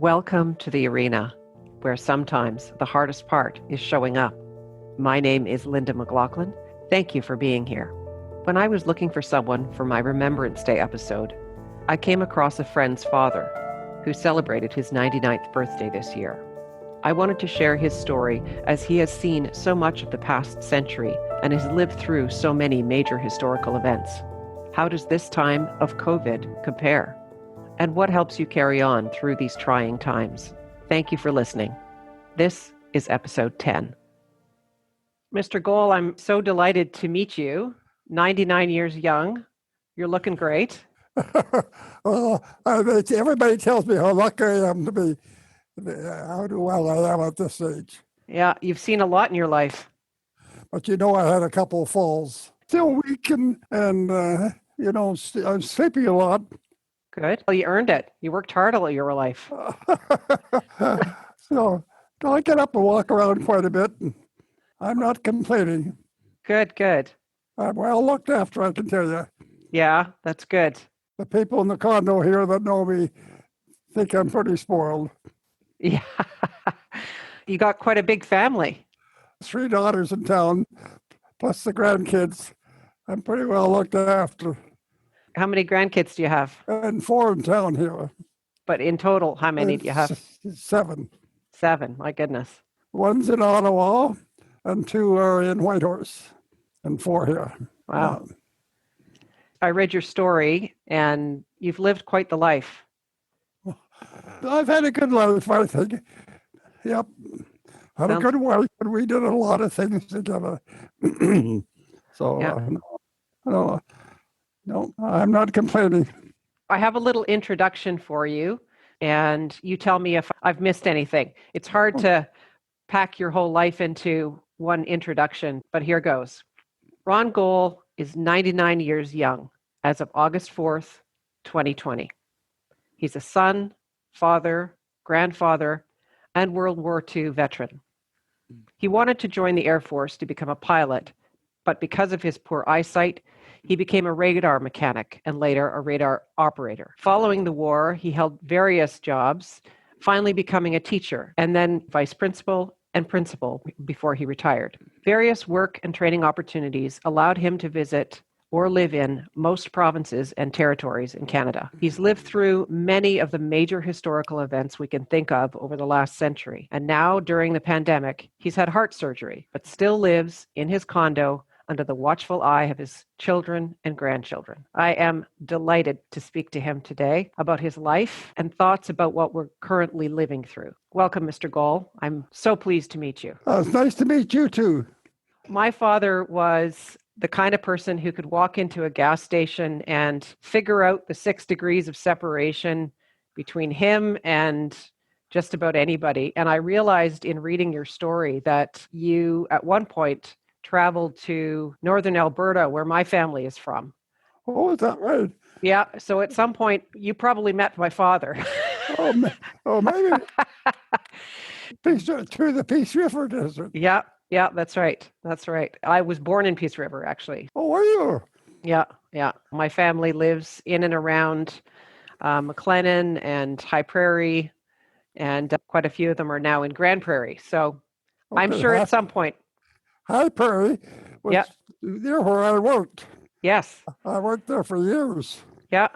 Welcome to the arena, where sometimes the hardest part is showing up. My name is Linda McLaughlin. Thank you for being here. When I was looking for someone for my Remembrance Day episode, I came across a friend's father who celebrated his 99th birthday this year. I wanted to share his story as he has seen so much of the past century and has lived through so many major historical events. How does this time of COVID compare? And what helps you carry on through these trying times? Thank you for listening. This is episode 10. Mr. Gohl, I'm so delighted to meet you. 99 years young. You're looking great. Well, everybody tells me how lucky I am to be, how well I am at this age. Yeah, you've seen a lot in your life. But I had a couple of falls. Still weak and I'm sleeping a lot. Good. Well, you earned it. You worked hard all your life. So I get up and walk around quite a bit, and I'm not complaining. Good. I'm well looked after, I can tell you. Yeah, that's good. The people in the condo here that know me think I'm pretty spoiled. Yeah. You got quite a big family. 3 daughters in town, plus the grandkids. I'm pretty well looked after. How many grandkids do you have? And 4 in town here. But in total, how many do you have? 7. 7, my goodness. One's in Ottawa, and 2 are in Whitehorse, and 4 here. Wow. I read your story, and you've lived quite the life. I've had a good life, I think. Yep. Had a good wife, and we did a lot of things together. So, yeah. No, I'm not complaining. I have a little introduction for you, and you tell me if I've missed anything. It's hard to pack your whole life into one introduction, but here goes. Ron Gohl is 99 years young as of August 4th, 2020. He's a son, father, grandfather, and World War II veteran. He wanted to join the Air Force to become a pilot, but because of his poor eyesight, he became a radar mechanic and later a radar operator. Following the war, he held various jobs, finally becoming a teacher and then vice principal and principal before he retired. Various work and training opportunities allowed him to visit or live in most provinces and territories in Canada. He's lived through many of the major historical events we can think of over the last century. And now, during the pandemic, he's had heart surgery, but still lives in his condo under the watchful eye of his children and grandchildren. I am delighted to speak to him today about his life and thoughts about what we're currently living through. Welcome, Mr. Gohl. I'm so pleased to meet you. It's nice to meet you too. My father was the kind of person who could walk into a gas station and figure out the 6 degrees of separation between him and just about anybody. And I realized in reading your story that you, at one point, traveled to northern Alberta, where my family is from. Oh, is that right? Yeah. So at some point, you probably met my father. Maybe. Through the Peace River Desert. Yeah, that's right. I was born in Peace River, actually. Oh, were you? Yeah. My family lives in and around McLennan and High Prairie, and quite a few of them are now in Grand Prairie. So okay, I'm sure at some point. High Prairie was near where I worked. Yes. I worked there for years. Yeah.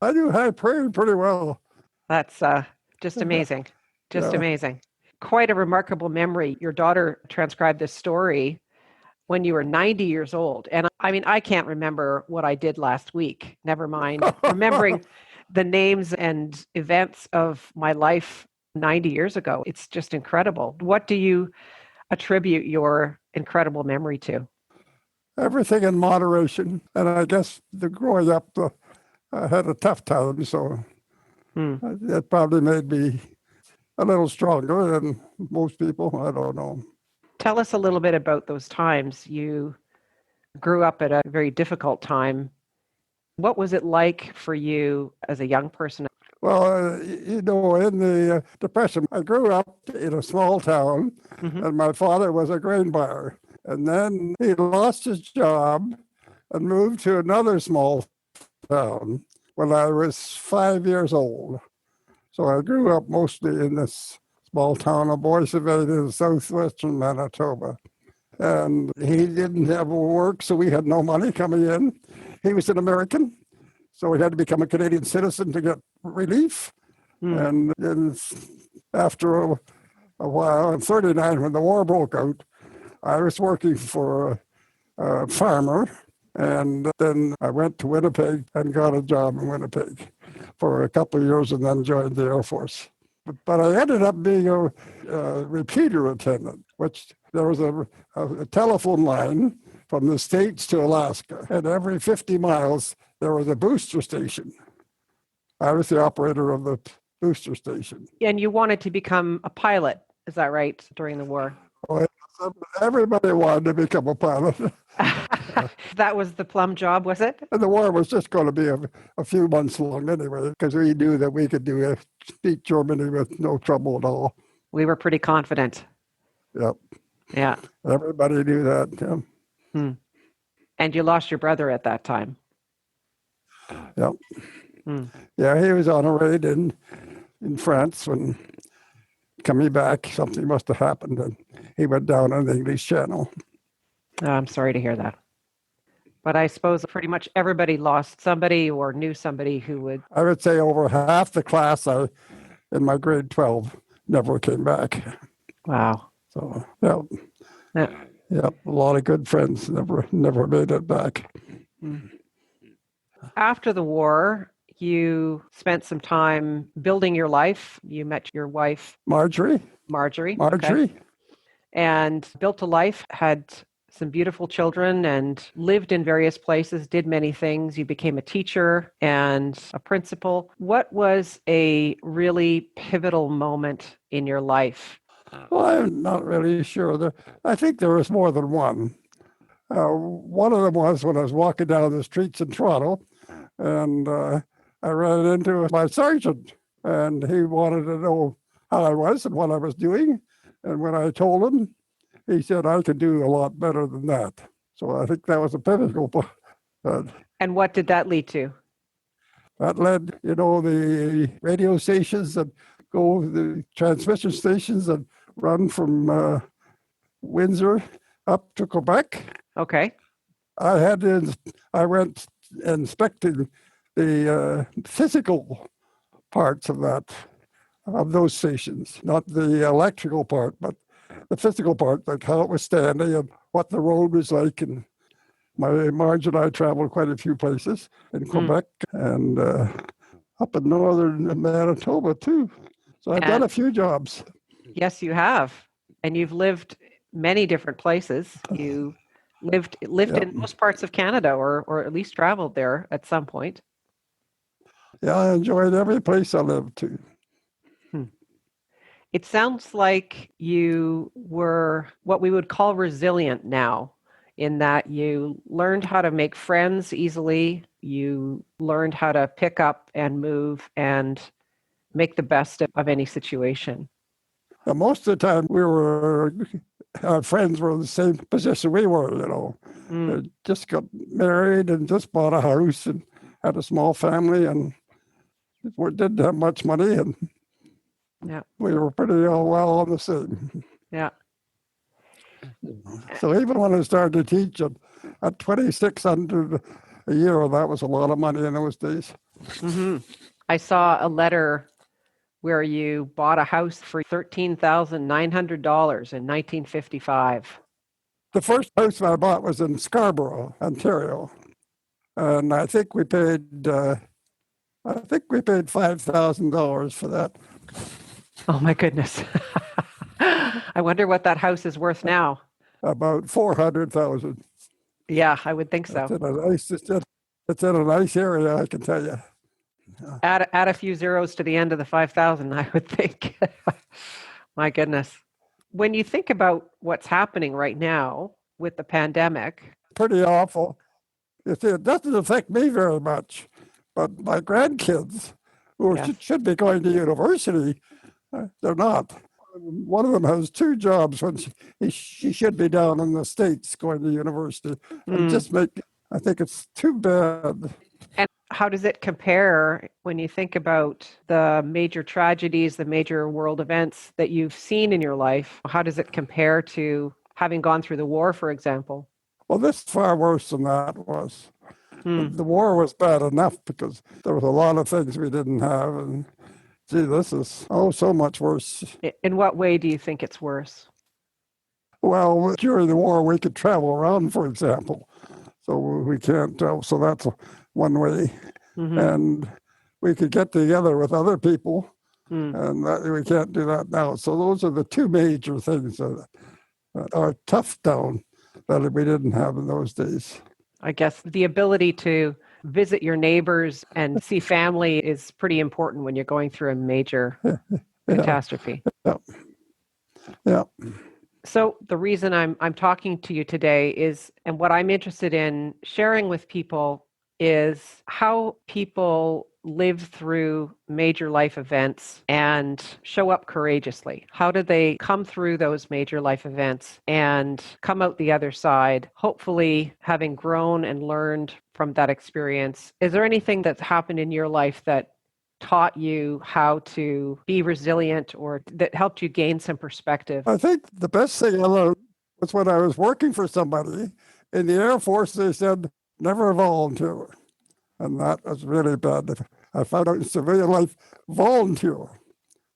I knew High Prairie pretty well. That's just amazing. Amazing. Quite a remarkable memory. Your daughter transcribed this story when you were 90 years old. And I mean, I can't remember what I did last week, never mind remembering the names and events of my life 90 years ago. It's just incredible. What do you attribute your incredible memory to? Everything in moderation. And I guess growing up, I had a tough time, so it probably made me a little stronger than most people. I don't know. Tell us a little bit about those times. You grew up at a very difficult time. What was it like for you as a young person? Well, in the Depression, I grew up in a small town, and my father was a grain buyer. And then he lost his job and moved to another small town when I was 5 years old. So I grew up mostly in this small town of Boissevain in southwestern Manitoba. And he didn't have work, so we had no money coming in. He was an American, so he had to become a Canadian citizen to get relief. And then after a while, in 1939, when the war broke out, I was working for a farmer, and then I went to Winnipeg and got a job in Winnipeg for a couple of years and then joined the Air Force. But I ended up being a repeater attendant, which there was a telephone line from the States to Alaska, and every 50 miles there was a booster station. I was the operator of the booster station. And you wanted to become a pilot, is that right, during the war? Well, everybody wanted to become a pilot. That was the plum job, was it? And the war was just going to be a few months long anyway, because we knew that we could beat Germany with no trouble at all. We were pretty confident. Yep. Yeah. Everybody knew that. Yeah. And you lost your brother at that time. Yep. Yeah, he was on a raid in France when coming back, something must have happened, and he went down on the English Channel. Oh, I'm sorry to hear that. But I suppose pretty much everybody lost somebody or knew somebody who would. I would say over half the class in my grade 12 never came back. Wow. So, yeah, a lot of good friends never made it back. After the war, you spent some time building your life. You met your wife, Marjorie. Okay. And built a life, had some beautiful children, and lived in various places, did many things. You became a teacher and a principal. What was a really pivotal moment in your life? Well, I'm not really sure. I think there was more than one. One of them was when I was walking down the streets in Toronto, and I ran into my sergeant, and he wanted to know how I was and what I was doing. And when I told him, he said I could do a lot better than that. So I think that was a pivotal point. And what did that lead to? That led, the radio stations that the transmission stations that run from Windsor up to Quebec. Okay. I went inspecting the physical parts of those stations, not the electrical part, but the physical part, like how it was standing and what the road was like. And Marge and I traveled quite a few places in Quebec and up in northern Manitoba too. So I've done a few jobs. Yes, you have. And you've lived many different places. You lived in most parts of Canada, or at least traveled there at some point. Yeah, I enjoyed every place I lived to. It sounds like you were what we would call resilient now, in that you learned how to make friends easily. You learned how to pick up and move and make the best of any situation. Most of the time, our friends were in the same position we were, just got married and just bought a house and had a small family and we didn't have much money, and we were pretty well on the same. Yeah. So even when I started to teach at 2,600 a year, that was a lot of money in those days. I saw a letter where you bought a house for $13,900 in 1955. The first house I bought was in Scarborough, Ontario, and I think we paid $5,000 for that. Oh my goodness! I wonder what that house is worth now. About $400,000. Yeah, I would think so. It's in a nice area, I can tell you. Add a few zeros to the end of the 5,000, I would think. My goodness. When you think about what's happening right now with the pandemic. Pretty awful. You see, it doesn't affect me very much, but my grandkids, who should be going to university, they're not. One of them has 2 jobs when she should be down in the States going to university. I think it's too bad. And How does it compare when you think about the major tragedies, the major world events that you've seen in your life? How does it compare to having gone through the war, for example? Well, this is far worse than that was. Hmm. The war was bad enough because there was a lot of things we didn't have. And gee, this is, so much worse. In what way do you think it's worse? Well, during the war, we could travel around, for example. So we can't, so that's one way. Mm-hmm. And we could get together with other people, Mm. and we can't do that now. So those are the two major things that are tough down that we didn't have in those days. I guess the ability to visit your neighbors and see family is pretty important when you're going through a major Yeah, catastrophe. yeah, yeah. So the reason I'm talking to you today is, and what I'm interested in sharing with people is how people live through major life events and show up courageously. How do they come through those major life events and come out the other side, hopefully having grown and learned from that experience? Is there anything that's happened in your life that taught you how to be resilient or that helped you gain some perspective? I think the best thing I learned was when I was working for somebody in the Air Force. They said, never volunteer. And that was really bad. I found out in civilian life, volunteer,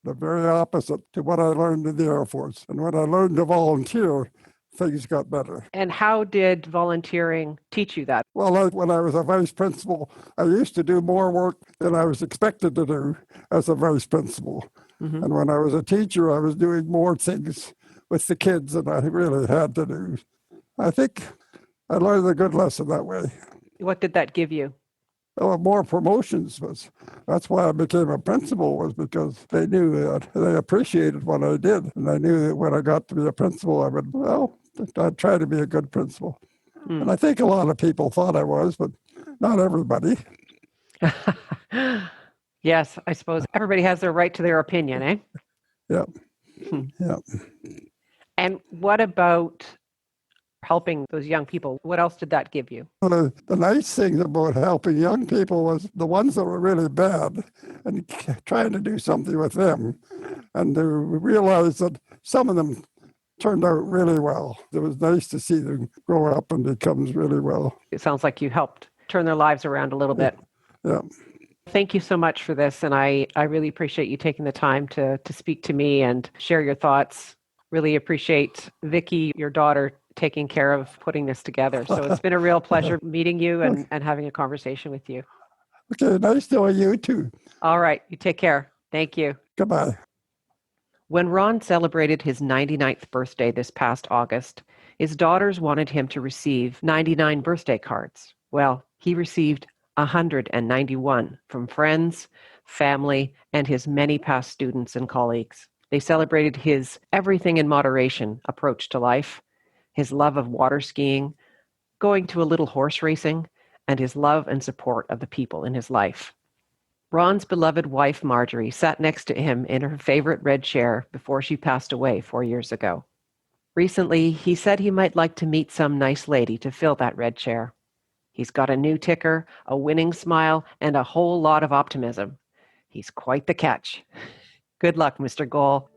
the very opposite to what I learned in the Air Force. And when I learned to volunteer, things got better. And how did volunteering teach you that? Well, when I was a vice principal, I used to do more work than I was expected to do as a vice principal. Mm-hmm. And when I was a teacher, I was doing more things with the kids than I really had to do. I think I learned a good lesson that way. What did that give you? Well, more promotions that's why I became a principal, was because they knew that they appreciated what I did. And I knew that when I got to be a principal, I'd try to be a good principal. Mm. And I think a lot of people thought I was, but not everybody. Yes, I suppose everybody has their right to their opinion, eh? Yeah. Yeah. And what about helping those young people? What else did that give you? The nice thing about helping young people was the ones that were really bad and trying to do something with them. And to realize that some of them turned out really well. It was nice to see them grow up and become really well. It sounds like you helped turn their lives around a little bit. Yeah. Thank you so much for this. And I really appreciate you taking the time to speak to me and share your thoughts. Really appreciate Vicki, your daughter, taking care of putting this together. So it's been a real pleasure meeting you and having a conversation with you. Okay, nice knowing you too. All right, you take care. Thank you. Goodbye. When Ron celebrated his 99th birthday this past August, his daughters wanted him to receive 99 birthday cards. Well, he received 191 from friends, family, and his many past students and colleagues. They celebrated his everything in moderation approach to life, his love of water skiing, going to a little horse racing, and his love and support of the people in his life. Ron's beloved wife, Marjorie, sat next to him in her favorite red chair before she passed away 4 years ago. Recently, he said he might like to meet some nice lady to fill that red chair. He's got a new ticker, a winning smile, and a whole lot of optimism. He's quite the catch. Good luck, Mr. Gohl.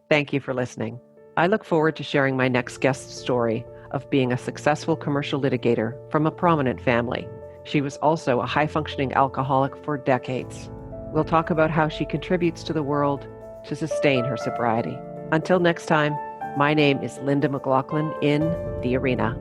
Thank you for listening. I look forward to sharing my next guest's story of being a successful commercial litigator from a prominent family. She was also a high-functioning alcoholic for decades. We'll talk about how she contributes to the world to sustain her sobriety. Until next time, my name is Linda McLaughlin in The Arena.